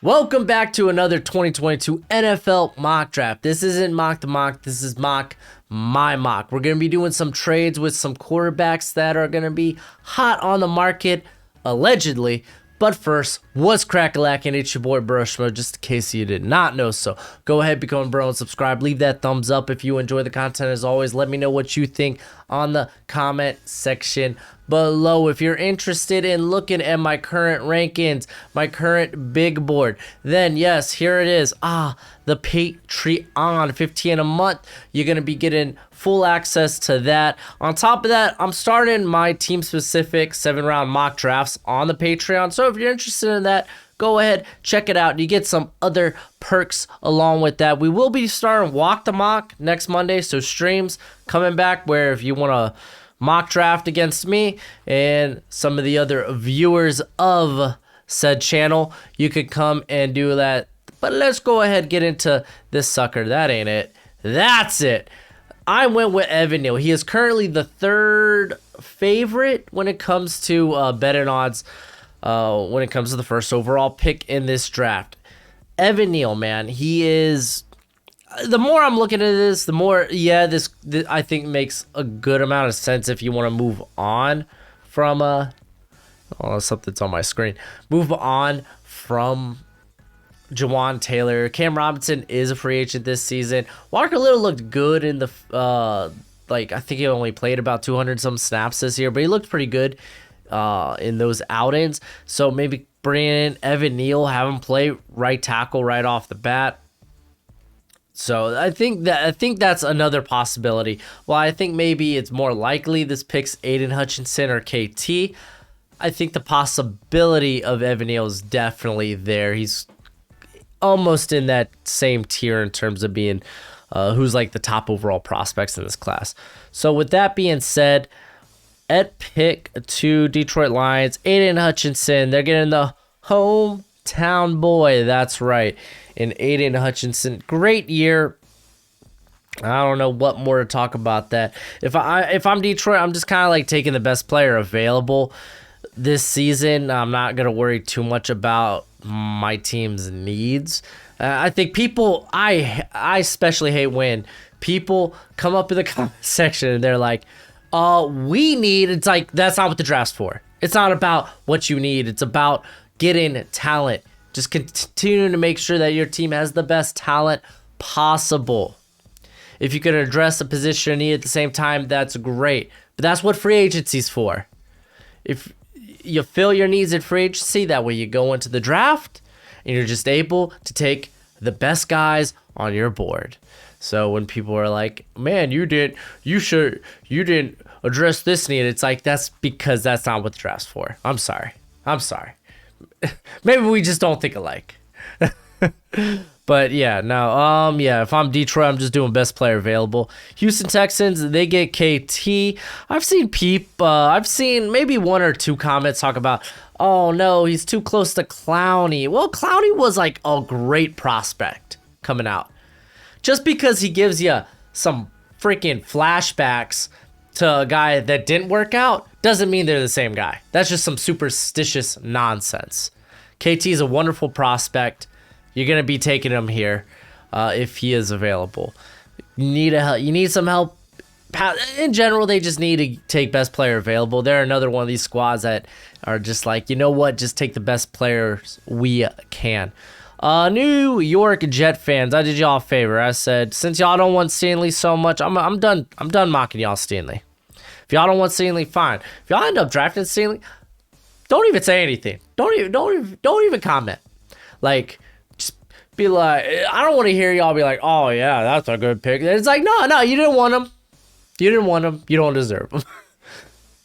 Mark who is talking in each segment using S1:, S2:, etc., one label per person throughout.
S1: Welcome back to another 2022 NFL mock draft. This isn't mock the mock, this is mock my mock. We're going to be doing some trades with some quarterbacks that are going to be hot on the market, allegedly. But first, what's crack-a-lackin'? It's your boy Broshmo, just in case you did not know. So go ahead, become a bro, and subscribe. Leave that thumbs up if you enjoy the content. As always, let me know what you think on the comment section below. If you're interested in looking at my current rankings, my current big board, then yes, here it is. The Patreon, 15 a month. You're going to be getting full access to that. On top of that, I'm starting my team-specific 7-round mock drafts on the Patreon. So if you're interested in that, go ahead, check it out. You get some other perks along with that. We will be starting Walk the Mock next Monday, so streams coming back where if you want to mock draft against me and some of the other viewers of said channel, you could come and do that. But let's go ahead and get into this sucker. That ain't it. That's it. I went with Evan Neal. He is currently the third favorite when it comes to betting odds, when it comes to the first overall pick in this draft. Evan Neal, man, he is... The more I'm looking at this, the more, this I think makes a good amount of sense if you want to move on from... something's on my screen. Move on from Jawan Taylor. Cam Robinson is a free agent this season. Walker Little looked good in the I think he only played about 200 some snaps this year, but he looked pretty good in those outings. So maybe bring in Evan Neal, have him play right tackle right off the bat. So I think that's another possibility. Well, I think maybe it's more likely this picks Aiden Hutchinson or KT. I think the possibility of Evan Neal is definitely there. He's almost in that same tier in terms of being who's like the top overall prospects in this class. So with that being said, at pick 2, Detroit Lions, Aiden Hutchinson. They're getting the hometown boy. That's right. And Aiden Hutchinson, great year. I don't know what more to talk about that. If I'm Detroit, I'm just kind of like taking the best player available this season. I'm not going to worry too much about my team's needs. I think people, I especially hate when people come up in the comment section and they're like, we need, it's like, that's not what the draft's for. It's not about what you need. It's about getting talent. Just continuing to make sure that your team has the best talent possible. If you can address a position or need at the same time, that's great. But that's what free agency's for. If you fill your needs at free agency, that way you go into the draft and you're just able to take the best guys on your board. So when people are like, man, you didn't address this need, it's like, that's because that's not what the draft's for. I'm sorry. Maybe we just don't think alike. But if I'm Detroit, I'm just doing best player available. Houston Texans, they get KT. I've seen maybe one or two comments talk about, oh no, he's too close to Clowney. Well, Clowney was like a great prospect coming out. Just because he gives you some freaking flashbacks to a guy that didn't work out doesn't mean they're the same guy. That's just some superstitious nonsense. KT is a wonderful prospect. You're going to be taking him here if he is available. You need some help. In general, they just need to take best player available. They're another one of these squads that are just like, you know what? Just take the best players we can. New York Jet fans, I did y'all a favor. I said, since y'all don't want Stanley so much, I'm done mocking y'all Stanley. If y'all don't want Stanley, fine. If y'all end up drafting Stanley, don't even say anything. Don't even comment. Like, just be like, I don't want to hear y'all be like, oh yeah, that's a good pick. It's like, no, you didn't want him. You don't deserve him.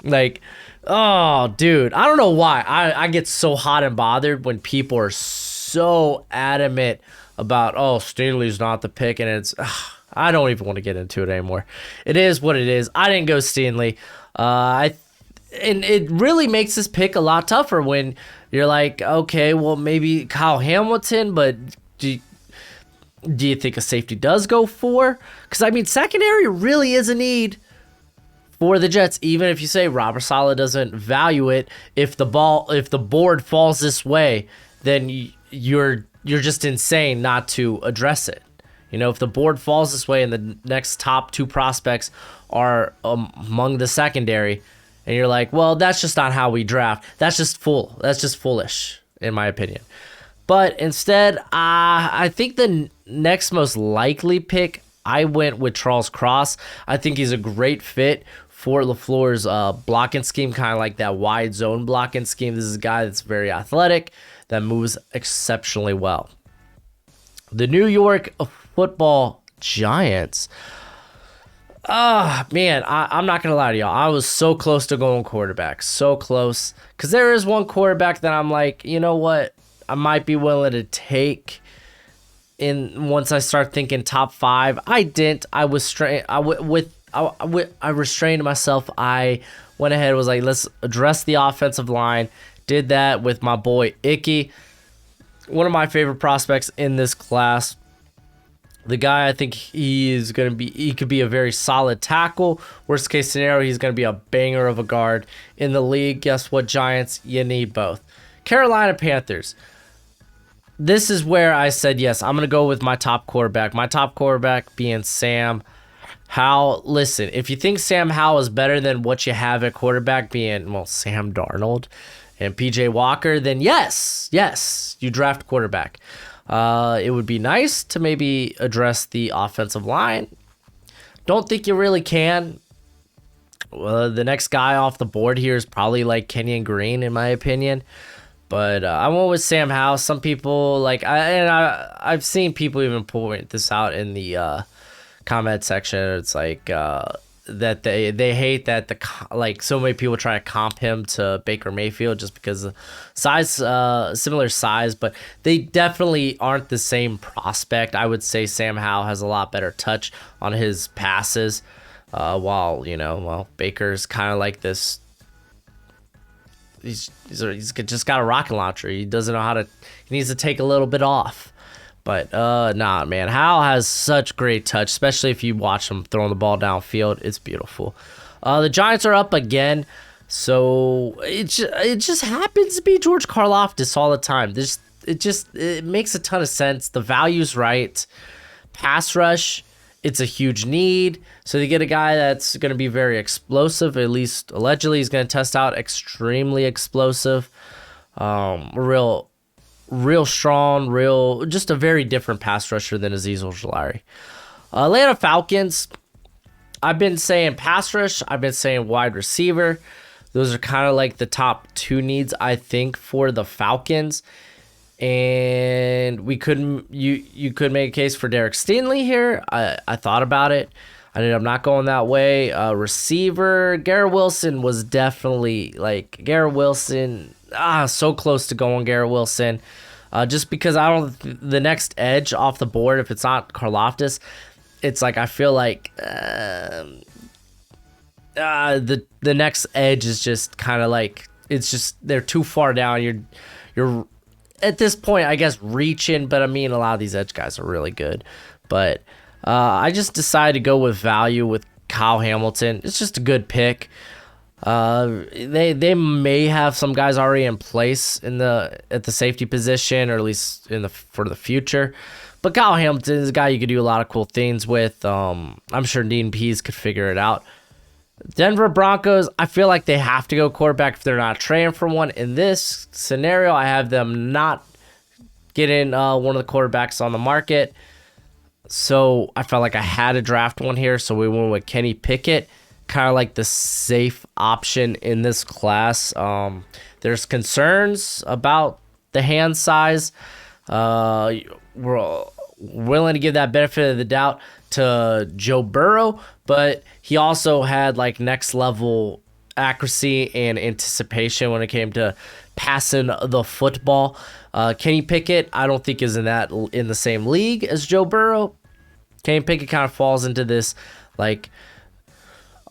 S1: Like, oh dude, I don't know why. I get so hot and bothered when people are so adamant about, oh, Stanley's not the pick, and it's I don't even want to get into it anymore. It is what it is. I didn't go Stanley. And it really makes this pick a lot tougher when you're like, okay, well, maybe Kyle Hamilton, but do you think a safety does go for? Because, I mean, secondary really is a need for the Jets, even if you say Robert Saleh doesn't value it. If the board falls this way, then you're you're just insane not to address it. You know, if the board falls this way and the next top 2 prospects are among the secondary, and you're like, well, that's just not how we draft. That's just foolish, in my opinion. But instead, I think the next most likely pick, I went with Charles Cross. I think he's a great fit for LaFleur's blocking scheme, kind of like that wide zone blocking scheme. This is a guy that's very athletic, that moves exceptionally well. The New York Football Giants. Man, I'm not going to lie to y'all. I was so close to going quarterback. So close. Because there is one quarterback that I'm like, you know what? I might be willing to take once I start thinking top 5. I didn't. I restrained myself. I went ahead and was like, let's address the offensive line. Did that with my boy Icky. One of my favorite prospects in this class. The guy, I think he could be a very solid tackle. Worst case scenario, he's going to be a banger of a guard in the league. Guess what, Giants? You need both. Carolina Panthers. This is where I said, yes, I'm going to go with my top quarterback. My top quarterback being Sam Howell. Listen, if you think Sam Howell is better than what you have at quarterback being, well, Sam Darnold and PJ Walker, then yes, you draft quarterback. It would be nice to maybe address the offensive line. Don't think you really can. The next guy off the board here is probably like Kenyon Green, in my opinion. But I went with Sam Howell. Some people I've seen people even point this out in the comment section. It's like that they hate that so many people try to comp him to Baker Mayfield just because of size, similar size, but they definitely aren't the same prospect. I would say Sam Howell has a lot better touch on his passes, while Baker's kind of like this. He's just got a rocket launcher. He doesn't know he needs to take a little bit off. But, man, Howell has such great touch, especially if you watch him throwing the ball downfield. It's beautiful. The Giants are up again, so it just happens to be George Karlaftis all the time. It makes a ton of sense. The value's right. Pass rush, it's a huge need. So they get a guy that's going to be very explosive, at least allegedly. He's going to test out extremely explosive. Real strong, just a very different pass rusher than Azeez Ojulari. Atlanta Falcons, I've been saying pass rush, I've been saying wide receiver. Those are kind of like the top 2 needs, I think, for the Falcons. And you could make a case for Derek Stingley here. I thought about it. I ended up not going that way. Receiver, Garrett Wilson was definitely so close to going Garrett Wilson. Just because the next edge off the board, if it's not Karlaftis, it's like I feel like the next edge is just kind of like it's just they're too far down. You're at this point, I guess, reaching, but I mean a lot of these edge guys are really good. But I just decided to go with value with Kyle Hamilton. It's just a good pick. They may have some guys already in place at the safety position, or at least for the future. But Kyle Hamilton is a guy you could do a lot of cool things with. I'm sure Dean Pease could figure it out. Denver Broncos, I feel like they have to go quarterback if they're not trading for one. In this scenario, I have them not getting one of the quarterbacks on the market. So I felt like I had to draft one here. So we went with Kenny Pickett, kind of like the safe option in this class. There's concerns about the hand size. We're willing to give that benefit of the doubt to Joe Burrow, but he also had like next level accuracy and anticipation when it came to passing the football. Kenny Pickett, I don't think is in the same league as Joe Burrow. Kenny Pickett kind of falls into this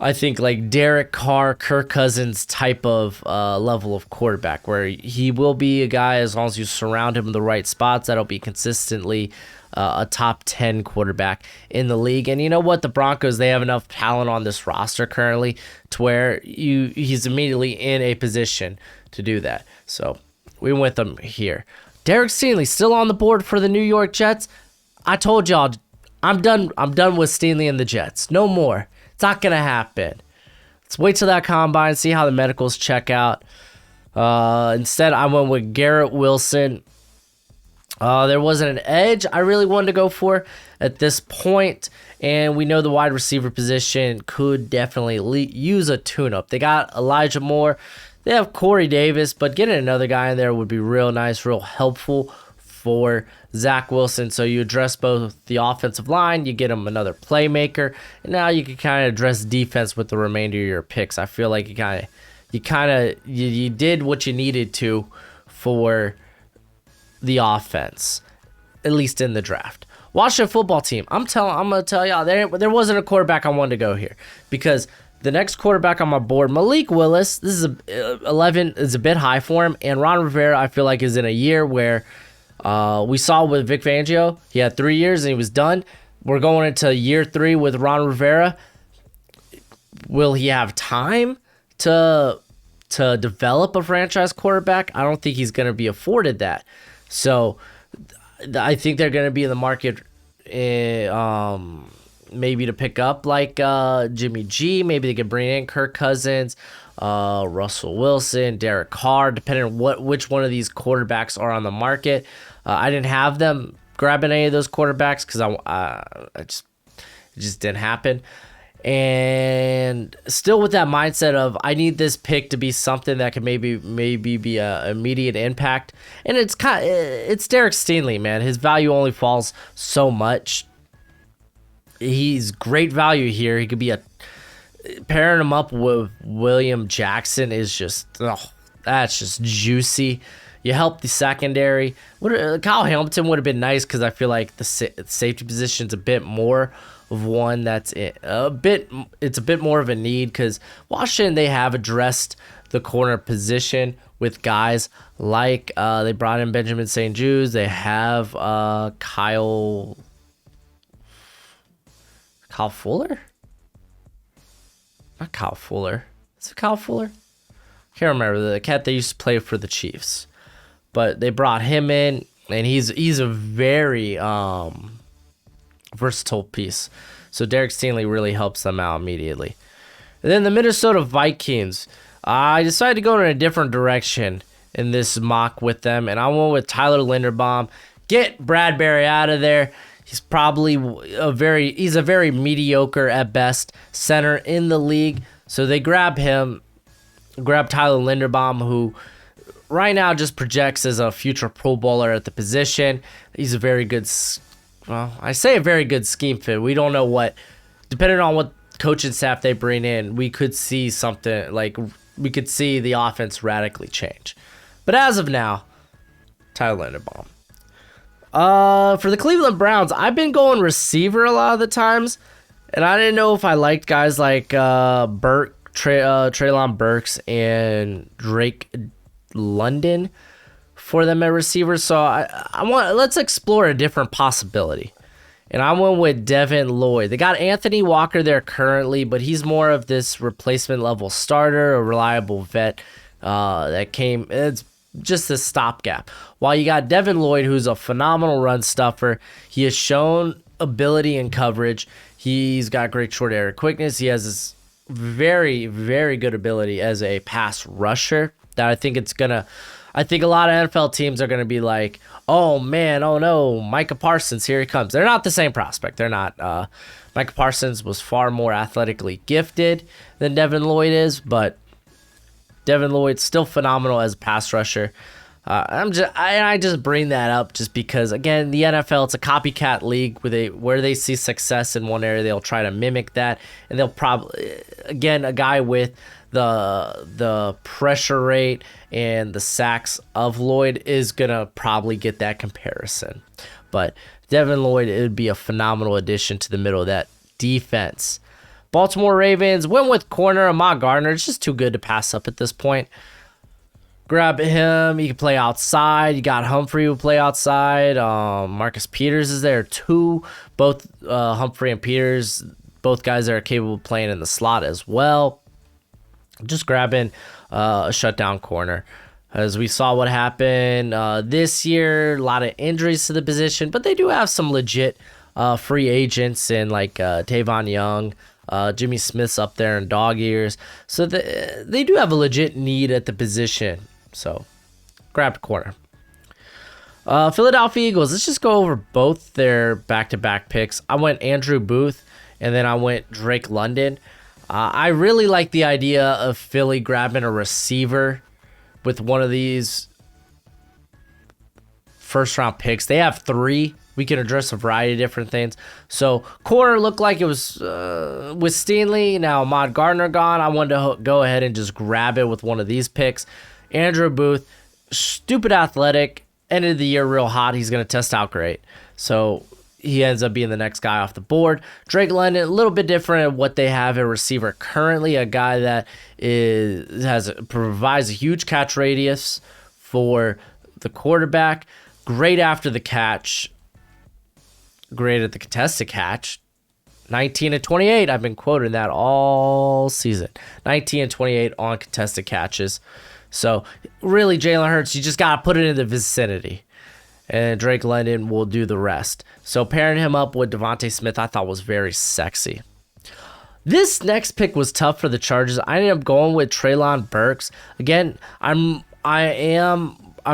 S1: I think like Derek Carr, Kirk Cousins type of level of quarterback, where he will be a guy, as long as you surround him in the right spots, that'll be consistently a top 10 quarterback in the league. And you know what? The Broncos, they have enough talent on this roster currently to where he's immediately in a position to do that. So we went with them here. Derek Stingley still on the board for the New York Jets. I told y'all, I'm done with Stingley and the Jets. No more. It's not going to happen. Let's wait till that combine, see how the medicals check out. Instead, I went with Garrett Wilson. There wasn't an edge I really wanted to go for at this point, and we know the wide receiver position could definitely use a tune-up. They got Elijah Moore. They have Corey Davis, but getting another guy in there would be real nice, real helpful for Zach Wilson. So you address both the offensive line, you get him another playmaker, and now you can kind of address defense with the remainder of your picks. I feel like you did what you needed to for the offense, at least in the draft. Washington football team. I'm gonna tell y'all there wasn't a quarterback I wanted to go here because the next quarterback on my board, Malik Willis. This is 11 is a bit high for him, and Ron Rivera I feel like is in a year where we saw with Vic Fangio, he had 3 years and he was done. We're going into year 3 with Ron Rivera. Will he have time to develop a franchise quarterback? I don't think he's going to be afforded that. So I think they're going to be in the market maybe to pick up like Jimmy G. Maybe they could bring in Kirk Cousins, Russell Wilson, Derek Carr, depending on which one of these quarterbacks are on the market. I didn't have them grabbing any of those quarterbacks because it just didn't happen. And still with that mindset of I need this pick to be something that can maybe be a immediate impact. And it's Derek Stingley, man. His value only falls so much. He's great value here. He could be pairing him up with William Jackson is just that's just juicy. You help the secondary. Kyle Hamilton would have been nice because I feel like the safety position's a bit more of one that's it's a bit more of a need because Washington, they have addressed the corner position with guys like they brought in Benjamin St. Jude. They have Kyle Fuller? Not Kyle Fuller. Is it Kyle Fuller? Can't remember. The cat that used to play for the Chiefs. But they brought him in, and he's a very versatile piece. So Derek Stingley really helps them out immediately. And then the Minnesota Vikings. I decided to go in a different direction in this mock with them, and I went with Tyler Linderbaum. Get Bradbury out of there. He's probably a very mediocre at best center in the league. So they grab Tyler Linderbaum, who right now just projects as a future Pro Bowler at the position. He's a very good, I say a very good scheme fit. We don't know depending on what coaching staff they bring in, we could see something like we could see the offense radically change. But as of now, Tyler Linderbaum. For the Cleveland Browns, I've been going receiver a lot of the times, and I didn't know if I liked guys like Treylon Berks and Drake London for them at receivers. So let's explore a different possibility. And I went with Devin Lloyd. They got Anthony Walker there currently, but he's more of this replacement level starter, a reliable vet it's just a stopgap. While you got Devin Lloyd, who's a phenomenal run stuffer. He has shown ability in coverage. He's got great short area quickness. He has this very, very good ability as a pass rusher that I think a lot of NFL teams are going to be like, oh man, oh no, Micah Parsons, here he comes. They're not the same prospect. They're not. Micah Parsons was far more athletically gifted than Devin Lloyd is, but Devin Lloyd's still phenomenal as a pass rusher. I just bring that up just because, again, the NFL, it's a copycat league where they see success in one area, they'll try to mimic that, and they'll probably, again, a guy with the pressure rate and the sacks of Lloyd is gonna probably get that comparison. But Devin Lloyd, it would be a phenomenal addition to the middle of that defense. Baltimore Ravens went with corner Ahmad Gardner. It's just too good to pass up at this point. Grab him. He can play outside. You got Humphrey who play outside. Marcus Peters is there too. Both Humphrey and Peters, both guys that are capable of playing in the slot as well. Just grabbing a shutdown corner. as we saw what happened this year. A lot of injuries to the position, but they do have some legit free agents in like Tavon Young. Jimmy Smith's up there in dog ears. So they do have a legit need at the position. So grabbed a corner. Philadelphia Eagles. Let's just go over both their back-to-back picks. I went Andrew Booth, and then I went Drake London. I really like the idea of Philly grabbing a receiver with one of these first-round picks. They have 3. We can address a variety of different things. So, corner looked like it was with Steenley. Now, Ahmad Gardner gone. I wanted to go ahead and just grab it with one of these picks. Andrew Booth, stupid athletic, ended the year real hot. He's going to test out great. So, he ends up being the next guy off the board. Drake London, a little bit different at what they have a receiver currently, a guy that provides a huge catch radius for the quarterback. Great after the catch. Great at the contested catch. 19 and 28. I've been quoting that all season. 19 and 28 on contested catches. So really, Jalen Hurts, you just got to put it in the vicinity. And Drake London will do the rest. So pairing him up with Devontae Smith, I thought was very sexy. This next pick was tough for the Chargers. I ended up going with Treylon Berks. Again, I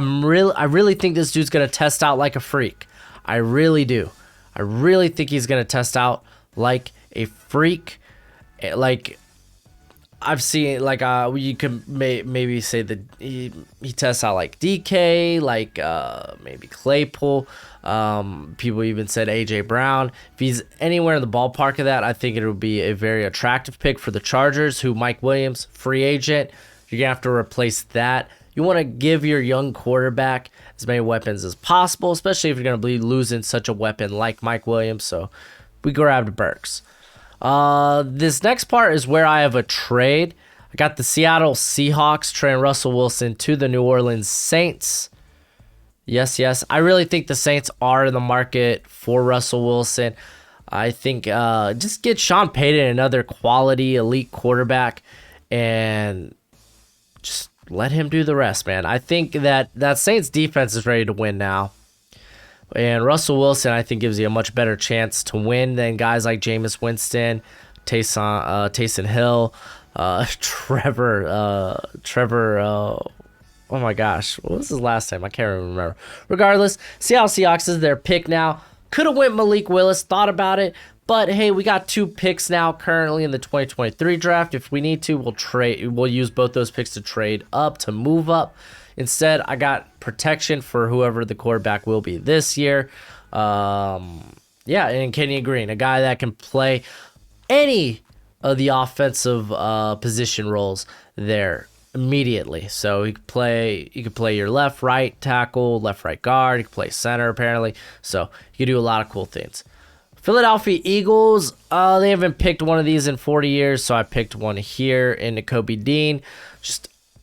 S1: really think this dude's gonna test out like a freak. I really do. I really think he's gonna test out like a freak. Like I've seen, like you could maybe say that he tests out like DK, like maybe Claypool. People even said AJ Brown. If he's anywhere in the ballpark of that, I think it would be a very attractive pick for the Chargers. Who Mike Williams, free agent. You're gonna have to replace that. You want to give your young quarterback as many weapons as possible, especially if you're going to be losing such a weapon like Mike Williams. So we grabbed Berks. This next part is where I have a trade. I got the Seattle Seahawks trading Russell Wilson to the New Orleans Saints. Yes. I really think the Saints are in the market for Russell Wilson. I think just get Sean Payton, another quality elite quarterback, and just let him do the rest, man. I think that Saints defense is ready to win now. And Russell Wilson, I think, gives you a much better chance to win than guys like Jameis Winston, Taysom Hill, Trevor. Oh my gosh, what was his last name? I can't remember. Regardless, Seattle Seahawks is their pick now. Could have went Malik Willis, thought about it. But hey, we got 2 picks now currently in the 2023 draft. If we need to, we'll use both those picks to trade up, to move up. Instead, I got protection for whoever the quarterback will be this year. And Kenny Green, a guy that can play any of the offensive position roles there immediately. So you could play your left, right tackle, left, right guard. You could play center apparently. So you could do a lot of cool things. Philadelphia Eagles, they haven't picked one of these in 40 years, so I picked one here in Nakobe Dean.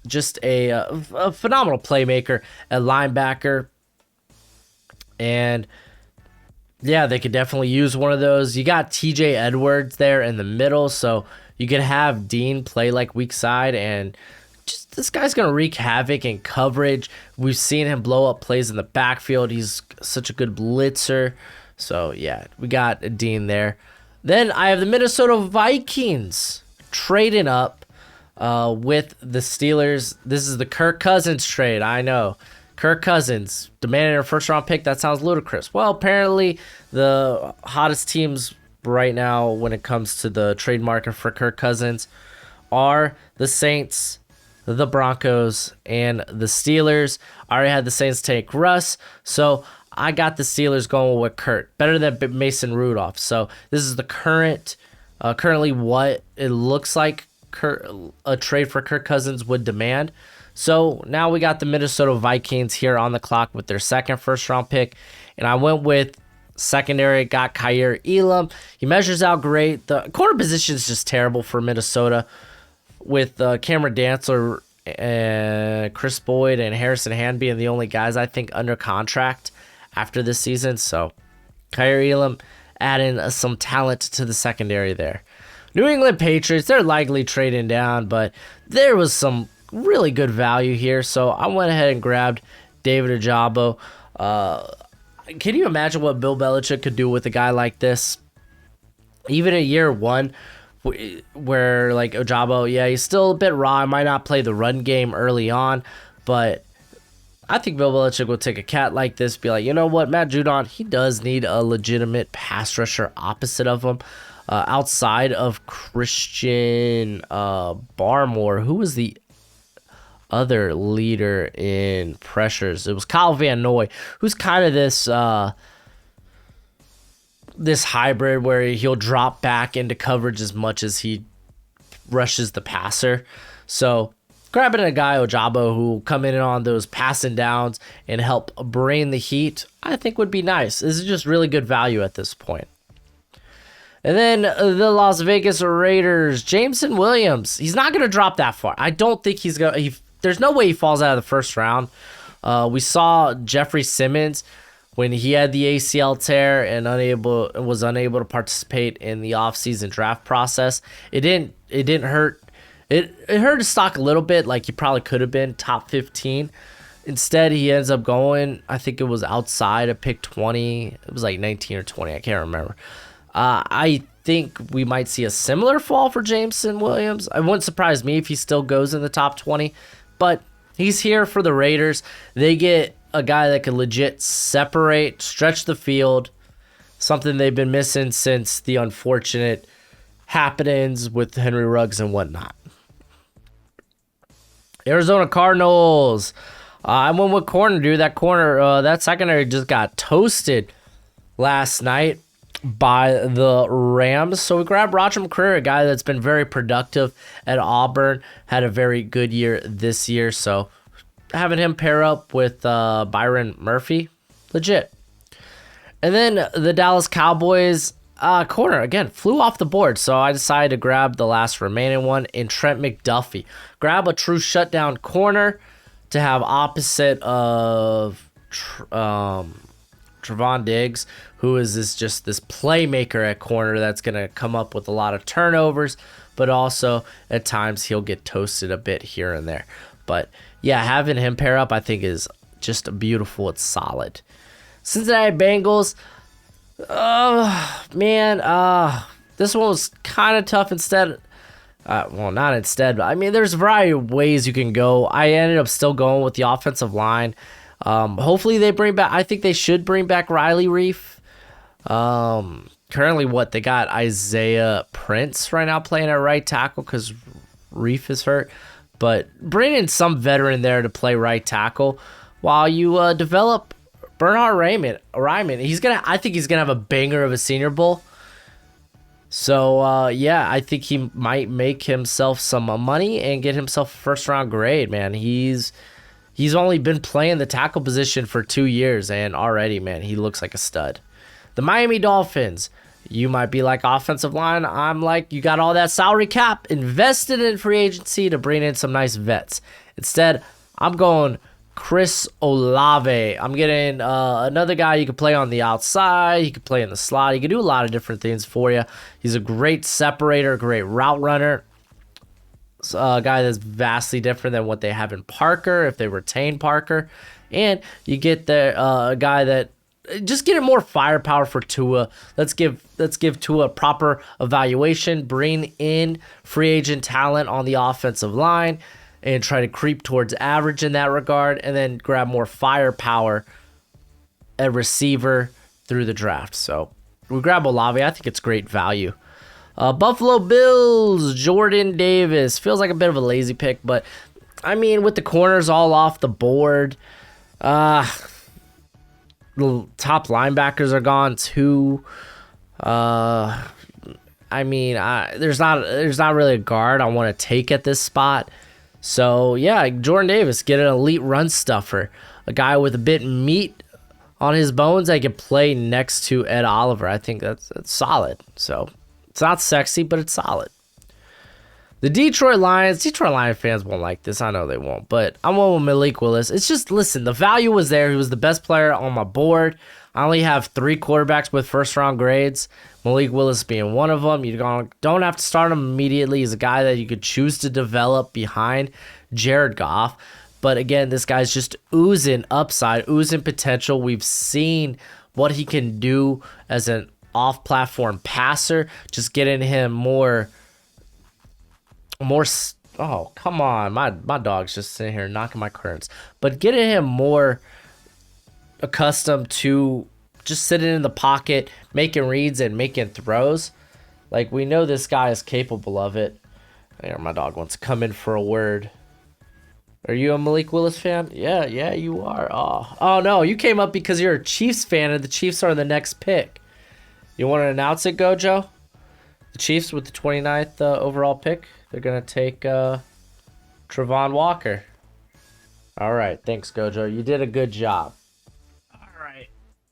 S1: Just a phenomenal playmaker, a linebacker. And yeah, they could definitely use one of those. You got TJ Edwards there in the middle, so you could have Dean play like weak side, and just this guy's going to wreak havoc in coverage. We've seen him blow up plays in the backfield. He's such a good blitzer. So, yeah, we got Dean there. Then I have the Minnesota Vikings trading up with the Steelers. This is the Kirk Cousins trade. I know. Kirk Cousins demanding a first-round pick. That sounds ludicrous. Well, apparently the hottest teams right now when it comes to the trade market for Kirk Cousins are the Saints, the Broncos, and the Steelers. I already had the Saints take Russ, so I got the Steelers going with Kurt. Better than Mason Rudolph. So this is the currently what it looks like a trade for Kirk Cousins would demand. So now we got the Minnesota Vikings here on the clock with their second first-round pick. And I went with secondary, got Kaiir Elam. He measures out great. The corner position is just terrible for Minnesota with Cameron Dantzler, Chris Boyd, and Harrison Hand being the only guys I think under contract after this season. So Kaiir Elam adding some talent to the secondary there. New England Patriots, they're likely trading down, but there was some really good value here. So I went ahead and grabbed David Ajabo. Can you imagine what Bill Belichick could do with a guy like this? Even in year one, where like Ajabo, yeah, he's still a bit raw. I might not play the run game early on, but I think Bill Belichick will take a cat like this, be like, you know what, Matt Judon, he does need a legitimate pass rusher opposite of him. Outside of Christian Barmore, who was the other leader in pressures? It was Kyle Van Noy, who's kind of this hybrid where he'll drop back into coverage as much as he rushes the passer. So grabbing a guy, Ajabo, who will come in on those passing downs and help bring the heat, I think would be nice. This is just really good value at this point. And then the Las Vegas Raiders, Jameson Williams. He's not going to drop that far. I don't think he's going to. There's no way he falls out of the first round. We saw Jeffrey Simmons when he had the ACL tear and was unable to participate in the offseason draft process. It didn't hurt. It hurt his stock a little bit, like he probably could have been top 15. Instead, he ends up going, I think it was outside of pick 20. It was like 19 or 20. I can't remember. I think we might see a similar fall for Jameson Williams. It wouldn't surprise me if he still goes in the top 20, but he's here for the Raiders. They get a guy that can legit separate, stretch the field, something they've been missing since the unfortunate happenings with Henry Ruggs and whatnot. Arizona Cardinals. I went with corner, dude. That secondary just got toasted last night by the Rams. So we grabbed Roger McCreary, a guy that's been very productive at Auburn, had a very good year this year. So having him pair up with Byron Murphy, legit. And then the Dallas Cowboys corner, again, flew off the board. So I decided to grab the last remaining one in Trent McDuffie. Grab a true shutdown corner to have opposite of Trevon Diggs, who is this playmaker at corner that's going to come up with a lot of turnovers, but also at times he'll get toasted a bit here and there. But yeah, having him pair up I think is just beautiful. It's solid. Cincinnati Bengals, this one was kind of tough instead. Not instead, but I mean, there's a variety of ways you can go. I ended up still going with the offensive line. Hopefully they bring back, I think they should bring back Riley Reef. Currently they got Isaiah Prince right now playing at right tackle because Reef is hurt, but bring in some veteran there to play right tackle while you develop Bernhard Raimann. I think he's gonna have a banger of a Senior Bowl. So I think he might make himself some money and get himself a first round grade, man. He's only been playing the tackle position for 2 years, and already, man, he looks like a stud. The Miami Dolphins, you might be like offensive line. I'm like, you got all that salary cap invested in free agency to bring in some nice vets. Instead, I'm going Chris Olave. I'm getting another guy you can play on the outside. He can play in the slot. He can do a lot of different things for you. He's a great separator, great route runner. A guy that's vastly different than what they have in Parker if they retain Parker. And you get a guy that just getting more firepower for Tua. Let's give Tua a proper evaluation, bring in free agent talent on the offensive line, and try to creep towards average in that regard, and then grab more firepower at receiver through the draft. So we grab Olave. I think it's great value. Buffalo Bills, Jordan Davis. Feels like a bit of a lazy pick, but I mean, with the corners all off the board, the top linebackers are gone too. There's not really a guard I want to take at this spot. So yeah, Jordan Davis, get an elite run stuffer, a guy with a bit meat on his bones that can play next to Ed Oliver. I think that's solid. So it's not sexy, but it's solid. The Detroit Lions fans won't like this. I know they won't, but I'm one with Malik Willis. It's just, listen, the value was there. He was the best player on my board. I only have 3 quarterbacks with first-round grades, Malik Willis being one of them. You don't have to start him immediately. He's a guy that you could choose to develop behind Jared Goff. But again, this guy's just oozing upside, oozing potential. We've seen what he can do as an off-platform passer. Just getting him more. Oh, come on. My dog's just sitting here knocking my curtains. But getting him more accustomed to just sitting in the pocket, making reads and making throws. Like, we know this guy is capable of it. There, my dog wants to come in for a word. Are you a Malik Willis fan? Yeah, you are. Oh no, you came up because you're a Chiefs fan and the Chiefs are the next pick. You want to announce it, Gojo? The Chiefs with the 29th overall pick. They're going to take Trevon Walker. All right, thanks, Gojo. You did a good job. All right.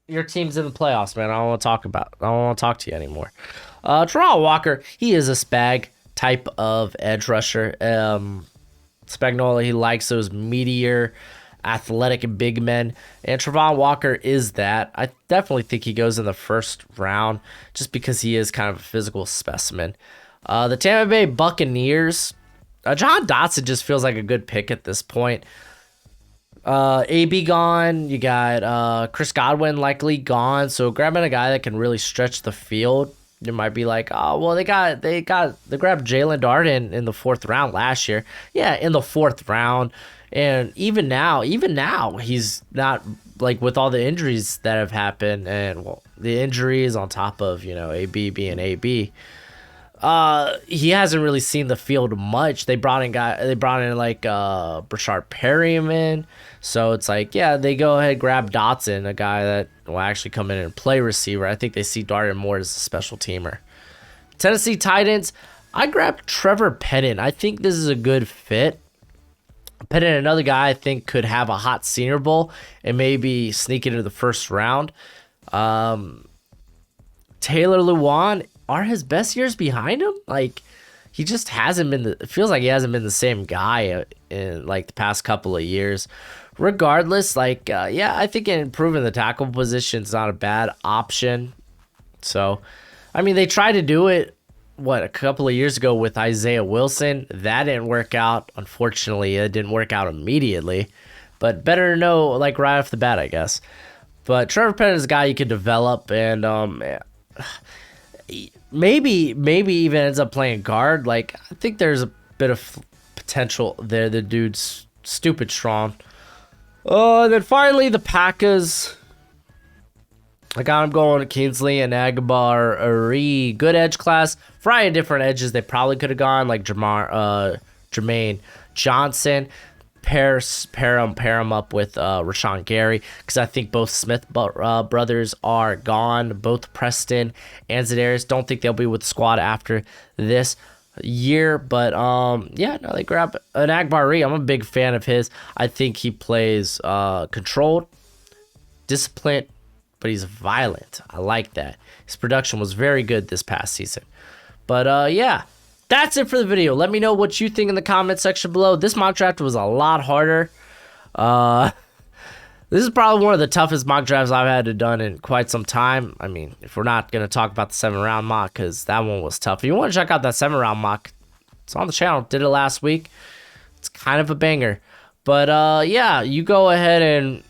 S1: Your team's in the playoffs, man. I don't want to talk to you anymore. Trevon Walker, he is a spag type of edge rusher. Spagnuolo, he likes those meatier, athletic big men, and Trevon Walker is that. I definitely think he goes in the first round just because he is kind of a physical specimen. The Tampa Bay Buccaneers, John Dotson just feels like a good pick at this point. AB gone, you got Chris Godwin likely gone, so grabbing a guy that can really stretch the field. You might be like, oh, well, they grabbed Jalen Darden in the 4th round last year. Yeah, in the 4th round. And even now, he's not, like, with all the injuries that have happened and, well, the injuries on top of, AB being AB, he hasn't really seen the field much. They brought in Brashard Perryman. So it's like, yeah, they go ahead and grab Dotson, a guy that will actually come in and play receiver. I think they see Darden more as a special teamer. Tennessee Titans, I grabbed Trevor Penning. I think this is a good fit. Penning, another guy I think could have a hot Senior Bowl and maybe sneak into the first round. Taylor Lewan, are his best years behind him? Like, he just hasn't been it feels like he hasn't been the same guy in like the past couple of years. Regardless, I think improving the tackle position is not a bad option. So, I mean, they tried to do it, a couple of years ago with Isaiah Wilson. That didn't work out. Unfortunately, it didn't work out immediately. But better to know, like, right off the bat, I guess. But Trevor Penning is a guy you could develop, and maybe even ends up playing guard. Like, I think there's a bit of potential there. The dude's stupid strong. And then finally, the Packers. I got him going to Kingsley and Agbar. Good edge class. Variety of different edges they probably could have gone, like Jermaine Johnson. Pair him up with Rashawn Gary, because I think both Smith brothers are gone. Both Preston and Za'Darius. Don't think they'll be with the squad after this year, but they grab an Agbar. I'm a big fan of his. I think he plays controlled, disciplined, but he's violent. I like that. His production was very good this past season. But that's it for the video. Let me know what you think in the comment section below. This mock draft was a lot harder. This is probably one of the toughest mock drafts I've had to done in quite some time. I mean, if we're not going to talk about the 7-round mock, because that one was tough. If you want to check out that 7-round mock, it's on the channel. Did it last week. It's kind of a banger. But you go ahead and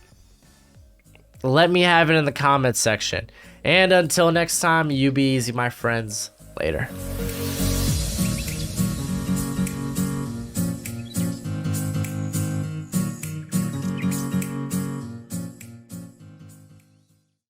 S1: let me have it in the comments section. And until next time, you be easy, my friends. Later.